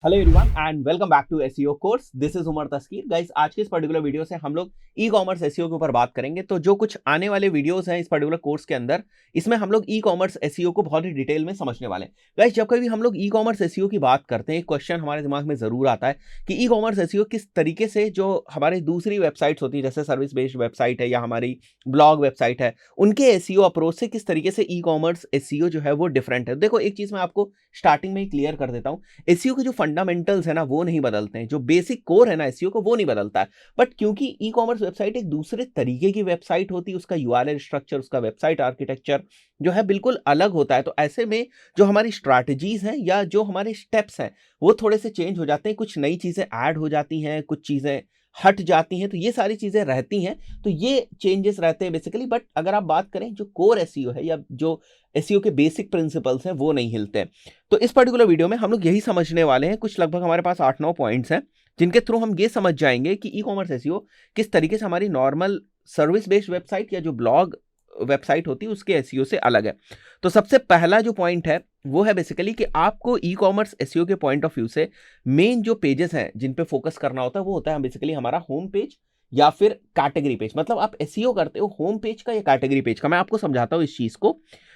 Hello everyone and welcome back to SEO course. This is Umar Taskeer. Guys, आज के इस particular video से हम लोग ई कॉमर्स एसईओ के ऊपर बात करेंगे। तो जो कुछ आने वाले वीडियोस हैं इस पर्टिकुलर कोर्स के अंदर, इसमें हम लोग ई कॉमर्स एसईओ को बहुत ही डिटेल में समझने वाले हैं। गाइस, जब कभी हम लोग ई कॉमर्स एसईओ की बात करते हैं, एक क्वेश्चन हमारे दिमाग में जरूर आता है कि ई कॉमर्स एसईओ किस तरीके से जो हमारी दूसरी वेबसाइट्स होती है, जैसे सर्विस बेस्ड वेबसाइट है या हमारी ब्लॉग वेबसाइट है, उनके एसईओ अप्रोच से किस तरीके से ई कॉमर्स एसईओ जो है वो डिफरेंट है। देखो, एक चीज मैं आपको स्टार्टिंग में ही क्लियर कर देता हूँ। एसईओ के जो फंडामेंटल्स है ना, वो नहीं बदलते हैं। जो बेसिक कोर है ना एसईओ को, वो नहीं बदलता है। बट क्योंकि ई कॉमर्स वेबसाइट एक दूसरे तरीके की वेबसाइट होती है, उसका यूआरएल स्ट्रक्चर, उसका वेबसाइट आर्किटेक्चर जो है बिल्कुल अलग होता है। तो ऐसे में जो हमारी स्ट्रैटेजीज हैं या जो हमारे स्टेप्स हैं, वो थोड़े से चेंज हो जाते हैं। कुछ नई चीजें ऐड हो जाती हैं, कुछ चीजें हट जाती हैं। तो ये सारी चीजें रहती हैं। तो ये चेंजेस रहते हैं बेसिकली। बट अगर आप बात करें जो कोर एसईओ है या जो एसईओ के बेसिक प्रिंसिपल्स हैं, वो नहीं हिलते हैं। तो इस पर्टिकुलर वीडियो में हम लोग यही समझने वाले हैं। कुछ लगभग हमारे पास 8-9 पॉइंट्स हैं जिनके थ्रू हम ये समझ जाएंगे कि ई कॉमर्स एसईओ किस तरीके से हमारी नॉर्मल सर्विस बेस्ड वेबसाइट या जो ब्लॉग वेबसाइट होती है उसके एसईओ से अलग है। तो सबसे पहला जो पॉइंट है वो है बेसिकली कि आपको ई कॉमर्स एसईओ के पॉइंट ऑफ व्यू से मेन जो पेजेस हैं जिन पे फोकस करना होता है, वो होता है बेसिकली हमारा होम पेज या फिर कैटेगरी पेज। मतलब आप एसईओ करते हो होम पेज का या कैटेगरी पेज का। मैं आपको समझाता हूं इस चीज को।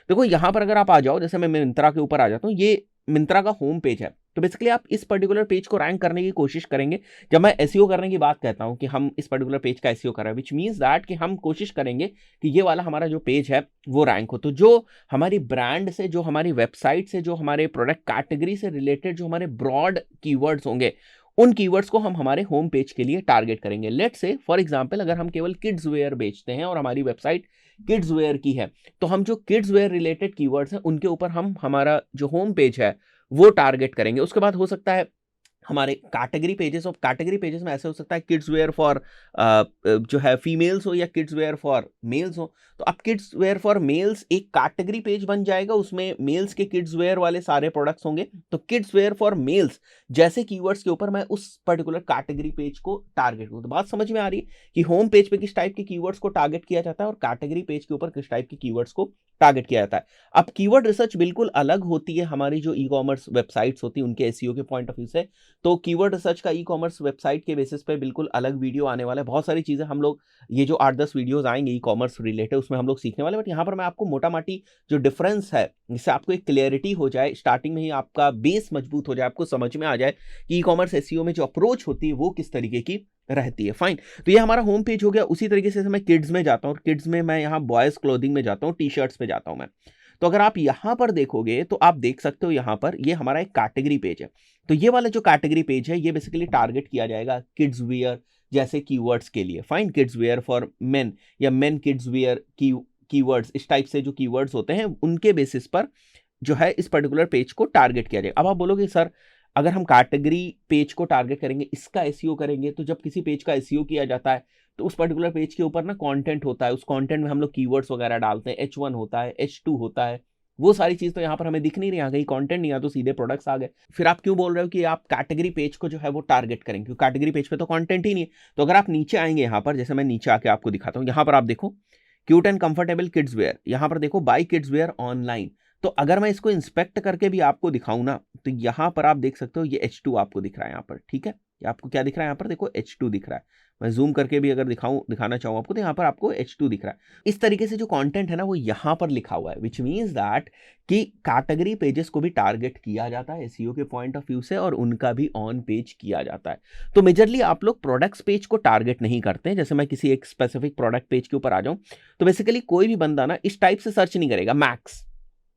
देखो, यहां पर अगर आप आ जाओ, जैसे मैं मिंत्रा के ऊपर आ जाता हूं, ये मिंत्रा का होम पेज है। तो बेसिकली आप इस पर्टिकुलर पेज को रैंक करने की कोशिश करेंगे। जब मैं एसईओ करने की बात कहता हूं कि हम इस पर्टिकुलर पेज का एसईओ कर रहे हैं, विच मींस दैट कि हम कोशिश करेंगे कि ये वाला हमारा जो पेज है वो रैंक हो। तो जो हमारी ब्रांड से, जो हमारी वेबसाइट से, जो हमारे प्रोडक्ट कैटेगरी से रिलेटेड जो हमारे ब्रॉड कीवर्ड्स होंगे, उन कीवर्ड्स को हम हमारे होम पेज के लिए टारगेट करेंगे। लेट्स से फॉर एग्जांपल, अगर हम केवल किड्स वेयर बेचते हैं और हमारी वेबसाइट किड्स वेयर की है, तो हम जो किड्स वेयर रिलेटेड कीवर्ड्स हैं उनके ऊपर हम हमारा जो होम पेज है वो टारगेट करेंगे। उसके बाद हो सकता है हमारे category pages, of category pages में ऐसे हो सकता है किड्स वेयर फॉर जो है फीमेल्स हो या किड्स वेयर फॉर मेल्स हो। तो अब किड्स वेयर फॉर मेल्स एक कैटेगरी पेज बन जाएगा, उसमें मेल्स के किड्स वेयर वाले सारे प्रोडक्ट्स होंगे। तो किड्स वेयर फॉर मेल्स जैसे कीवर्ड्स के ऊपर मैं उस पर्टिकुलर कैटेगरी पेज को टारगेट करूँ। तो बात समझ में आ रही है कि होम पेज पे किस टाइप के कीवर्ड्स को टारगेट किया जाता है और कैटेगरी पेज के ऊपर किस टाइप के कीवर्ड्स को टारगेट किया जाता है। अब कीवर्ड रिसर्च बिल्कुल अलग होती है हमारी जो ई कॉमर्स वेबसाइट्स होती है उनके एसईओ के पॉइंट ऑफ व्यू से। तो कीवर्ड रिसर्च का ई कॉमर्स वेबसाइट के बेसिस पे बिल्कुल अलग वीडियो आने वाला है। बहुत सारी चीजें हम लोग, ये जो 8-10 वीडियोस आएंगे ई कॉमर्स रिलेटेड, उसमें हम लोग सीखने वाले। बट यहाँ पर मैं आपको मोटा माटी जो डिफरेंस है, जिससे आपको एक क्लियरिटी हो जाए, स्टार्टिंग में ही आपका बेस मजबूत हो जाए, आपको समझ में आ जाए कि ई कॉमर्स एसईओ में जो अप्रोच होती है वो किस तरीके की रहती है। फाइन। तो ये हमारा होम पेज हो गया। उसी तरीके से मैं किड्स में जाता हूँ, किड्स में मैं यहाँ बॉयज क्लोथिंग में जाता हूँ, टी शर्ट्स पे जाता हूँ मैं। तो अगर आप यहां पर देखोगे तो आप देख सकते हो यहां पर ये हमारा एक कैटेगरी पेज है। तो ये वाला जो कैटेगरी पेज है ये बेसिकली टारगेट किया जाएगा किड्स वेयर जैसे कीवर्ड्स के लिए। Fine, kids where for main या मेन किड्स वेयर कीवर्ड्स, इस टाइप से जो कीवर्ड्स होते हैं उनके बेसिस पर जो है इस पर्टिकुलर पेज को टारगेट किया जाएगा। अब आप बोलोगे सर, अगर हम कैटेगरी पेज को टारगेट करेंगे, इसका एसईओ करेंगे, तो जब किसी पेज का एसईओ किया जाता है तो उस पर्टिकुलर पेज के ऊपर ना कंटेंट होता है, उस कंटेंट में हम लोग कीवर्ड्स वगैरह डालते हैं, H1 होता है, H2 होता है। वो सारी चीज तो यहाँ पर हमें दिख नहीं रही, आ गई कंटेंट नहीं आ तो सीधे प्रोडक्ट्स आ गए। फिर आप क्यों बोल रहे हो कि आप कैटेगरी पेज को जो है वो टारगेट करेंगे, क्योंकि कैटेगरी पेज पे तो कंटेंट ही नहीं है। तो अगर आप नीचे आएंगे यहाँ पर, जैसे मैं नीचे आके आपको दिखाता हूँ, यहाँ पर आप देखो cute and comfortable kids where, यहाँ पर देखो बाई किड्स वेयर ऑनलाइन। तो अगर मैं इसको इंस्पेक्ट करके भी आपको दिखाऊं ना, तो यहाँ पर आप देख सकते हो ये H2 आपको दिख रहा है यहाँ पर। ठीक है, ये आपको क्या दिख रहा है यहाँ पर, देखो H2 दिख रहा है। मैं जूम करके भी अगर दिखाना चाहूँ आपको, तो यहाँ पर आपको H2 दिख रहा है। इस तरीके से जो कंटेंट है ना वो यहाँ पर लिखा हुआ है, विच मीन्स दैट कि कैटेगरी पेजेस को भी टारगेट किया जाता है एसईओ के पॉइंट ऑफ व्यू से, और उनका भी ऑन पेज किया जाता है। तो मेजरली आप लोग प्रोडक्ट्स पेज को टारगेट नहीं करते हैं। जैसे मैं किसी एक स्पेसिफिक प्रोडक्ट पेज के ऊपर आ जाऊं, तो बेसिकली कोई भी बंदा ना इस टाइप से सर्च नहीं करेगा मैक्स,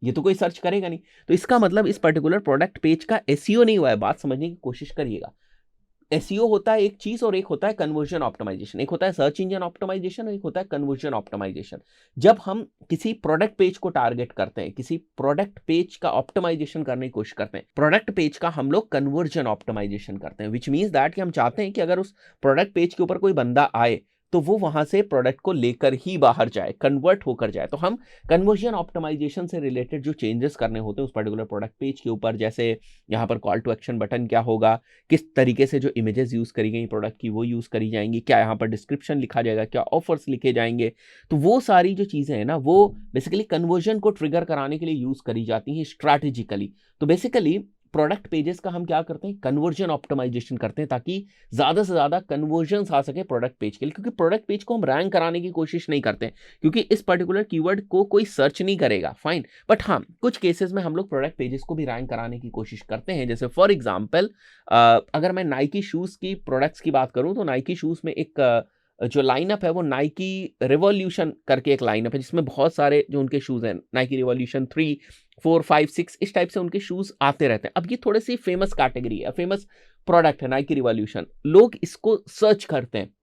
ये तो कोई सर्च करेगा नहीं। तो इसका मतलब इस पर्टिकुलर प्रोडक्ट पेज का एसईओ नहीं हुआ है। बात समझने की कोशिश करिएगा। एसईओ होता है एक चीज और एक होता है कन्वर्जन ऑप्टिमाइजेशन। एक होता है सर्च इंजन ऑप्टिमाइजेशन और एक होता है कन्वर्जन ऑप्टिमाइजेशन। जब हम किसी प्रोडक्ट पेज को टारगेट करते हैं, किसी प्रोडक्ट पेज का ऑप्टिमाइजेशन करने की कोशिश करते हैं, प्रोडक्ट पेज का हम लोग कन्वर्जन ऑप्टिमाइजेशन करते हैं, विच मीन्स दैट कि हम चाहते हैं कि अगर उस प्रोडक्ट पेज के ऊपर कोई बंदा आए तो वो वहां से प्रोडक्ट को लेकर ही बाहर जाए, कन्वर्ट होकर जाए। तो हम कन्वर्जन ऑप्टिमाइजेशन से रिलेटेड जो चेंजेस करने होते हैं उस पर्टिकुलर प्रोडक्ट पेज के ऊपर, जैसे यहाँ पर कॉल टू एक्शन बटन क्या होगा, किस तरीके से जो इमेजेस यूज करी गई प्रोडक्ट की वो यूज करी जाएंगी, क्या यहाँ पर डिस्क्रिप्शन लिखा जाएगा, क्या ऑफर्स लिखे जाएंगे। तो वो सारी जो चीजें हैं ना वो बेसिकली कन्वर्जन को ट्रिगर कराने के लिए यूज करी जाती हैं स्ट्रैटेजिकली। तो बेसिकली प्रोडक्ट पेजेस का हम क्या करते हैं, कन्वर्जन ऑप्टिमाइजेशन करते हैं ताकि ज्यादा से ज्यादा कन्वर्जन आ सके प्रोडक्ट पेज के लिए, क्योंकि प्रोडक्ट पेज को हम रैंक कराने की कोशिश नहीं करते क्योंकि इस पर्टिकुलर कीवर्ड को कोई सर्च नहीं करेगा, फाइन। बट हाँ, कुछ केसेस में हम लोग प्रोडक्ट पेजेस को भी रैंक कराने की कोशिश करते हैं। जैसे फॉर एग्जाम्पल अगर मैं नाइकी शूज की प्रोडक्ट्स की बात करूं तो नाइकी शूज में एक जो लाइनअप है वो नाइकी रिवॉल्यूशन करके एक लाइनअप है, जिसमें बहुत सारे जो उनके शूज हैं, नाइकी रिवॉल्यूशन 3, 4, 5, 6 इस टाइप से उनके शूज आते रहते हैं। अब ये थोड़ी सी फेमस कैटेगरी है, फेमस प्रोडक्ट है नाइकी रिवॉल्यूशन, लोग इसको सर्च करते हैं।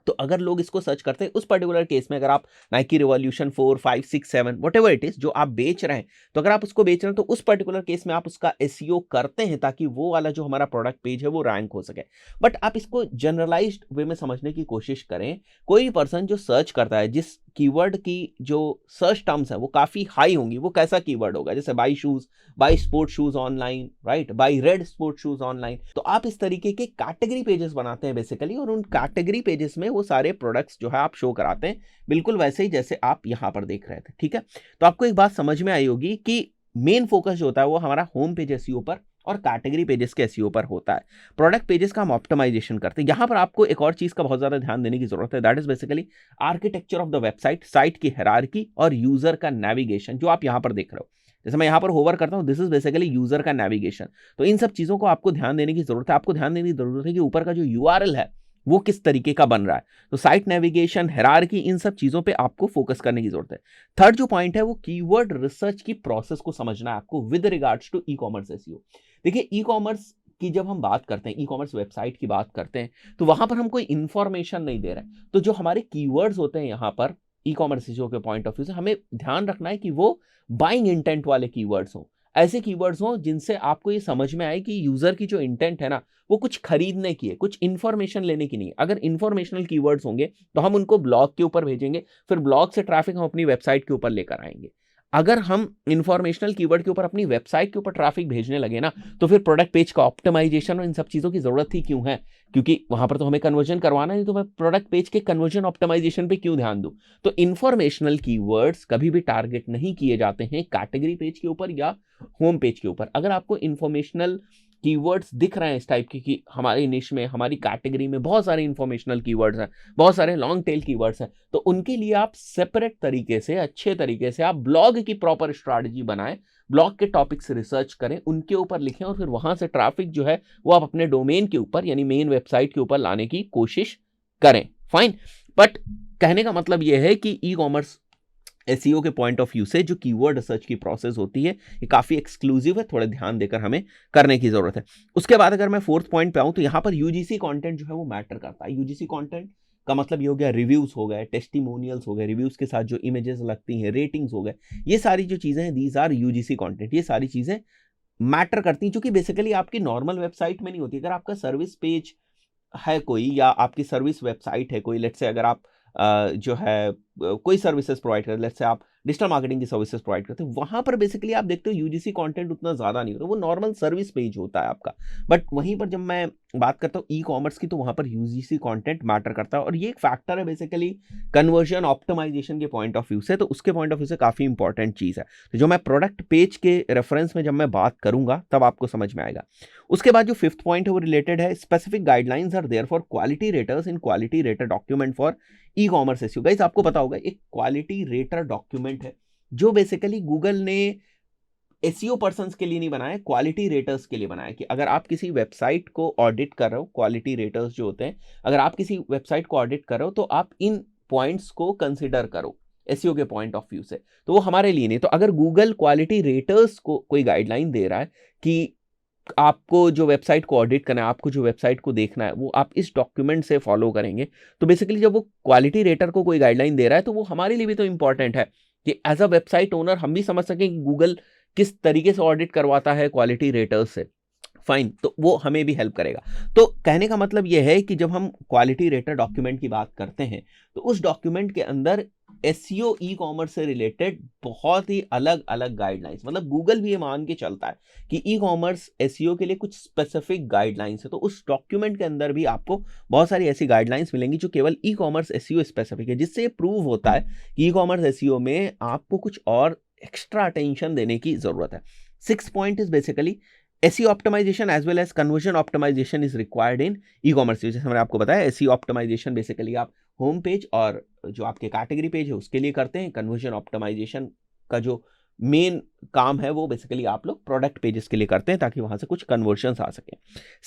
तो अगर लोग इसको सर्च करते हैं उस पर्टिकुलर केस में, अगर आप Nike revolution 4, 5, 6, 7 whatever it is जो आप बेच रहे हैं, तो अगर आप उसको बेच रहे हैं तो उस पर्टिकुलर केस में आप उसका एसईओ करते हैं ताकि वो वाला जो हमारा प्रोडक्ट पेज है वो रैंक हो सके। बट आप इसको जनरलाइज्ड वे में समझने की कोशिश करें। कोई भी पर्सन जो सर्च करता है, जिस कीवर्ड की जो सर्च टर्म्स है वो काफी हाई होंगी, वो कैसा कीवर्ड होगा, जैसे by shoes, by sport shoes online, right, by red sport shoes online, तो आप इस तरीके के कैटेगरी पेजेस बनाते हैं बेसिकली, और उन कैटेगरी पेजेस में वो सारे प्रोडक्ट्स जो है आप शो कराते हैं, बिल्कुल वैसे ही जैसे आप यहां पर देख रहे थे, ठीक है। तो आपको एक बात समझ में आई होगी कि मेन फोकस जो होता है वो हमारा होम पेज एसईओ पर और कैटेगरी पेजेस के एसईओ पर होता है। प्रोडक्ट पेजेस का हम ऑप्टिमाइजेशन करते हैं। यहां पर आपको एक और चीज का बहुत ज्यादा ध्यान देने की जरूरत है, that is basically architecture of the website, site की हायरार्की और यूजर का नेविगेशन, जो आप यहां पर देख रहे हो। जैसे मैं यहां पर होवर करता हूं, दिस इज बेसिकली यूजर का नेविगेशन। तो इन सब चीजों को आपको ध्यान देने की जरूरत है। आपको ध्यान देने की जरूरत है कि ऊपर का जो यूआरएल है वो किस तरीके का बन रहा है। तो साइट नेविगेशन, हायरार्की, इन सब चीजों पे आपको फोकस करने की जरूरत है। थर्ड जो पॉइंट है वो कीवर्ड रिसर्च की प्रोसेस को समझना है आपको with regards to e commerce SEO. देखिए, ई कॉमर्स की जब हम बात करते हैं, ई कॉमर्स वेबसाइट की बात करते हैं, तो वहां पर हम कोई इंफॉर्मेशन नहीं दे रहे हैं। तो जो हमारे कीवर्ड्स होते हैं यहां पर ई कॉमर्स एसईओ के पॉइंट ऑफ व्यू से हमें ध्यान रखना है कि वो बाइंग इंटेंट वाले कीवर्ड्स हो, ऐसे कीवर्ड्स हो जिनसे आपको ये समझ में आए कि यूजर की जो इंटेंट है ना वो कुछ खरीदने की है, कुछ इंफॉर्मेशन लेने की नहीं। अगर इंफॉर्मेशनल कीवर्ड्स होंगे तो हम उनको ब्लॉग के ऊपर भेजेंगे, फिर ब्लॉग से ट्रैफिक हम अपनी वेबसाइट के ऊपर लेकर आएंगे। अगर हम इंफॉर्मेशनल कीवर्ड के ऊपर अपनी वेबसाइट के ऊपर ट्रैफिक भेजने लगे ना, तो फिर प्रोडक्ट पेज का ऑप्टिमाइजेशन और इन सब चीजों की जरूरत ही क्यों है, क्योंकि वहां पर तो हमें कन्वर्जन करवाना है, तो मैं प्रोडक्ट पेज के कन्वर्जन ऑप्टिमाइजेशन पे क्यों ध्यान दूं। तो इंफॉर्मेशनल कीवर्ड्स कभी भी टारगेट नहीं किए जाते हैं कैटेगरी पेज के ऊपर या होम पेज के ऊपर। अगर आपको इंफॉर्मेशनल कीवर्ड्स दिख रहे हैं इस टाइप की कि हमारी निश में, हमारी कैटेगरी में बहुत सारे इंफॉर्मेशनल कीवर्ड्स हैं, बहुत सारे लॉन्ग टेल कीवर्ड्स हैं, तो उनके लिए आप सेपरेट तरीके से, अच्छे तरीके से आप ब्लॉग की प्रॉपर स्ट्रैटेजी बनाएं, ब्लॉग के टॉपिक से रिसर्च करें, उनके ऊपर लिखें और फिर वहां से ट्रैफिक जो है वो आप अपने डोमेन के ऊपर यानी मेन वेबसाइट के ऊपर लाने की कोशिश करें, फाइन। बट कहने का मतलब यह है कि ई कॉमर्स एसईओ के पॉइंट ऑफ व्यू से जो कीवर्ड रिसर्च की प्रोसेस होती है ये काफी एक्सक्लूसिव है, थोड़ा ध्यान देकर हमें करने की जरूरत है। उसके बाद अगर मैं फोर्थ पॉइंट पे आऊं तो यहां पर यूजीसी कंटेंट जो है वो मैटर करता है। यूजीसी कंटेंट का मतलब ये हो गया रिव्यूज हो गए, टेस्टिमोनियल्स हो गए, रिव्यूज के साथ जो इमेजेस लगती हैं, रेटिंग्स हो गए, ये सारी जो चीजें हैं दीज आर यूजीसी कंटेंट। ये सारी चीजें मैटर करती हैं, जो कि बेसिकली आपकी नॉर्मल वेबसाइट में नहीं होती। अगर आपका सर्विस पेज है कोई या आपकी सर्विस वेबसाइट है कोई, लेट्स से अगर आप जो है कोई सर्विसेज प्रोवाइड करते, लेट्स से आप डिजिटल मार्केटिंग की सर्विसेज प्रोवाइड करते हैं, वहां पर बेसिकली आप देखते हो यूजीसी कंटेंट उतना ज्यादा नहीं होता, वो नॉर्मल सर्विस पेज होता है आपका। बट वहीं पर जब मैं बात करता हूँ ई कॉमर्स की, तो वहां पर यूजीसी कंटेंट मैटर करता है और ये एक फैक्टर है बेसिकली कन्वर्जन ऑप्टिमाइजेशन के पॉइंट ऑफ व्यू से, तो उसके पॉइंट ऑफ व्यू से काफी इंपॉर्टेंट चीज है। तो जो मैं प्रोडक्ट पेज के रेफरेंस में जब मैं बात करूंगा तब आपको समझ में आएगा। उसके बाद जो फिफ्थ पॉइंट है वो रिलेटेड है specific guidelines are there for quality raters in quality rater document for e commerce SEO. Guys आपको पता होगा एक क्वालिटी रेटर डॉक्यूमेंट है जो बेसिकली गूगल ने एसईओ पर्सन्स के लिए नहीं बनाया, क्वालिटी रेटर्स के लिए बनाया, कि अगर आप किसी वेबसाइट को ऑडिट कर रहे हो, क्वालिटी रेटर्स जो होते हैं, अगर आप किसी वेबसाइट को ऑडिट कर रहे हो तो आप इन पॉइंट्स को कंसिडर करो एसईओ के पॉइंट ऑफ व्यू से। तो वो हमारे लिए नहीं। तो अगर गूगल क्वालिटी रेटर्स को कोई गाइडलाइन दे रहा है कि आपको जो वेबसाइट को ऑडिट करना है, आपको जो वेबसाइट को देखना है, वो आप इस डॉक्यूमेंट से फॉलो करेंगे, तो बेसिकली जब वो क्वालिटी रेटर को कोई गाइडलाइन दे रहा है तो वो हमारे लिए भी तो इंपॉर्टेंट है कि एज अ वेबसाइट ओनर हम भी समझ सकें कि गूगल किस तरीके से ऑडिट करवाता है क्वालिटी रेटर्स से, फाइन। तो वो हमें भी हेल्प करेगा। तो कहने का मतलब यह है कि जब हम क्वालिटी रेटर डॉक्यूमेंट की बात करते हैं तो उस डॉक्यूमेंट के अंदर एसईओ ई कॉमर्स से रिलेटेड बहुत ही अलग अलग गाइडलाइंस, मतलब गूगल भी ये मान के चलता है कि ई कॉमर्स एसईओ के लिए कुछ स्पेसिफिक गाइडलाइंस है। तो उस डॉक्यूमेंट के अंदर भी आपको बहुत सारी ऐसी गाइडलाइंस मिलेंगी जो केवल ई कॉमर्स एसईओ स्पेसिफिक है, जिससे ये प्रूव होता है कि ई कॉमर्स एसईओ में आपको कुछ और एक्स्ट्रा अटेंशन देने की जरूरत है। Six point is basically SEO optimisation as well as conversion optimisation is required in e-commerce. जैसे मैंने आपको बताया, SEO ऑप्टिमाइजेशन बेसिकली आप होम पेज और जो आपके कैटेगरी पेज है उसके लिए करते हैं। कन्वर्जन ऑप्टिमाइजेशन का जो मेन काम है वो बेसिकली आप लोग प्रोडक्ट पेजेस के लिए करते हैं ताकि वहां से कुछ कन्वर्जन्स आ सके।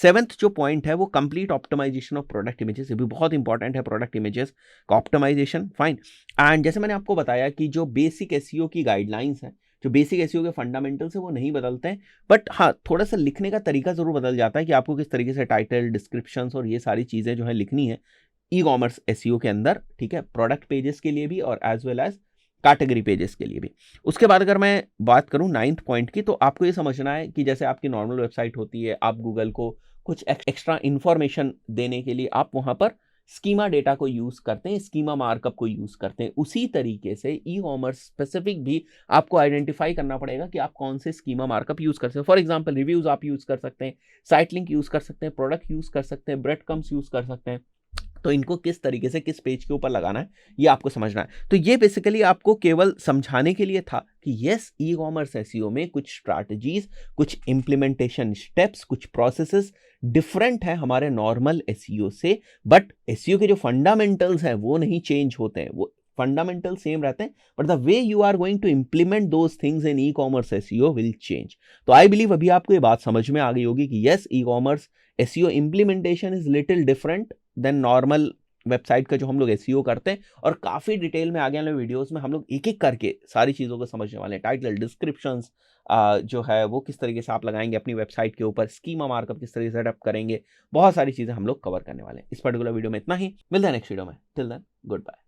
सेवेंथ जो पॉइंट है वो complete optimisation of product images, ये भी बहुत इंपॉर्टेंट है, प्रोडक्ट इमेजेस का ऑप्टिमाइजेशन। फाइन। एंड जैसे मैंने आपको बताया कि जो बेसिक एसईओ की गाइडलाइंस है, जो बेसिक एसईओ के फंडामेंटल्स है वो नहीं बदलते हैं, बट हाँ थोड़ा सा लिखने का तरीका जरूर बदल जाता है कि आपको किस तरीके से टाइटल, डिस्क्रिप्शन और ये सारी चीजें जो है लिखनी है ई कॉमर्स एसईओ के अंदर, ठीक है, प्रोडक्ट पेजेस के लिए भी और as well as category pages के लिए भी। उसके बाद अगर मैं बात करूं 9th पॉइंट की, तो आपको ये समझना है कि जैसे आपकी नॉर्मल वेबसाइट होती है, आप गूगल को कुछ एक्स्ट्रा इंफॉर्मेशन देने के लिए आप वहां पर स्कीमा डेटा को यूज करते हैं, स्कीमा मार्कअप को यूज करते हैं। उसी तरीके से ई कॉमर्स स्पेसिफिक भी आपको आइडेंटिफाई करना पड़ेगा कि आप कौन से स्कीमा मार्कअप यूज कर सकते हैं। फॉर एग्जांपल रिव्यूज आप यूज कर सकते हैं, साइट लिंक यूज कर सकते हैं, प्रोडक्ट यूज कर सकते हैं, ब्रेड कम्स यूज कर सकते हैं। तो इनको किस तरीके से किस पेज के ऊपर लगाना है ये आपको समझना है। तो ये बेसिकली आपको केवल समझाने के लिए था कि यस, ई कॉमर्स एसईओ में कुछ स्ट्रैटेजीज, कुछ इंप्लीमेंटेशन स्टेप्स, कुछ प्रोसेसेस डिफरेंट है हमारे नॉर्मल एसईओ से, बट एसईओ के जो फंडामेंटल्स हैं वो नहीं चेंज होते हैं, वो फंडामेंटल सेम रहते हैं, but the way you are going to implement those things in e commerce SEO will change. तो आई बिलीव अभी आपको ये बात समझ में आ गई होगी कि yes, e commerce SEO implementation is little different than normal website का जो हम लोग एसईओ करते हैं, और काफी डिटेल में आगे वाले वीडियोस में हम लोग एक एक करके सारी चीजों को समझने वाले हैं। टाइटल, डिस्क्रिप्शंस जो है वो किस तरीके से आप लगाएंगे अपनी वेबसाइट के ऊपर, स्कीमा मार्कअप किस तरीके से सेटअप करेंगे, बहुत सारी चीजें हम लोग कवर करने वाले हैं। इस पर्टिकुलर वीडियो में इतना ही, मिलते हैं नेक्स्ट वीडियो में। Till then, good bye.